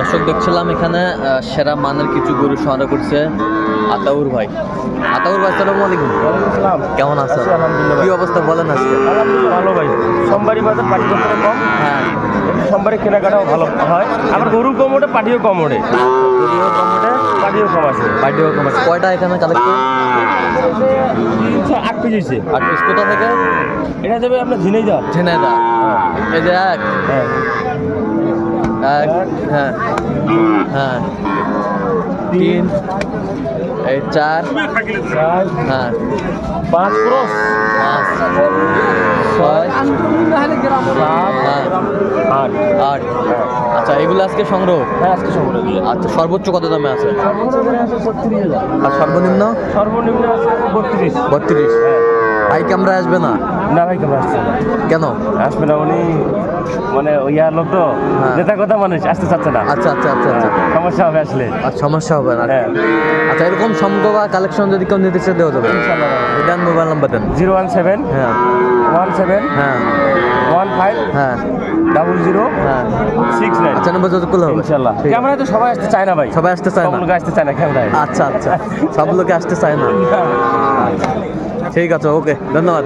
দর্শক দেখছিলাম এখানে সেরা মানের কিছু গরু সংগ্রহ করছে আতাউর ভাই। আতাউর ভাই আসসালামু আলাইকুম। আসসালাম। কেমন আছেন? আলহামদুলিল্লাহ। কি অবস্থা বলেন আজকে? আলহামদুলিল্লাহ ভালো ভাই। সোমবারই বাজার পাটি কম কম, হ্যাঁ, সোমবারে কেনাকাটাও ভালো হয়। আবার গরু কম ওঠে, পাটিও কম ওঠে, গরুও কম ওঠে, পাটিও কম আছে। পার্টিও কম আছে। কয়টা এখানে কালেকশন? 8 পিস হয়েছে। 8 পিস। কোথা থেকে? এটা যাবে আপনার ঝিনাইদহ। ঝিনাইদহ। এই যে এক হ্যাঁ এক হ্যাঁ হ্যাঁ 3 এই 4 4 হ্যাঁ 5 ক্রস 5 6 7 8। আচ্ছা, এগুলো আজকে সংগ্রহ? হ্যাঁ আজকে সংগ্রহ দিলে। আচ্ছা, সর্বোচ্চ কত দামে আছে? সর্বনিম্ন আর সর্বনিম্ন? আছে 32। 32। হ্যাঁ হাই ক্যামেরা আসবে না না ভাই কেমন আসছে না, কেন? আসবে না উনি মানে ইয়া লোক তো হ্যাঁ। নেতা কথা মানুষ আসতে চাচ্ছে না। আচ্ছা আচ্ছা আচ্ছা আচ্ছা সমস্যা হবে আসলে। আর সমস্যা হবে না। হ্যাঁ আচ্ছা, এরকম সংগ্রহ বা কালেকশন যদি কেউ নিতে চায় দেওয়া যাবে? ইনশাআল্লাহ। দেন, মোবাইল নাম্বার দেন। 017 হ্যাঁ 17 হ্যাঁ 15 হ্যাঁ 00 হ্যাঁ 69। আচ্ছা, নম্বর যত করলে হবে। ইনশাআল্লাহ। ঠিক আছে। ক্যামেরায় তো সবাই আসতে চায় না ভাই, সবাই আসতে চায় সব না। লোক আসতে চায় না ক্যামেরায়। আচ্ছা আচ্ছা, সব লোকে আসতে চায় না। ঠিক আছে, ওকে, ধন্যবাদ।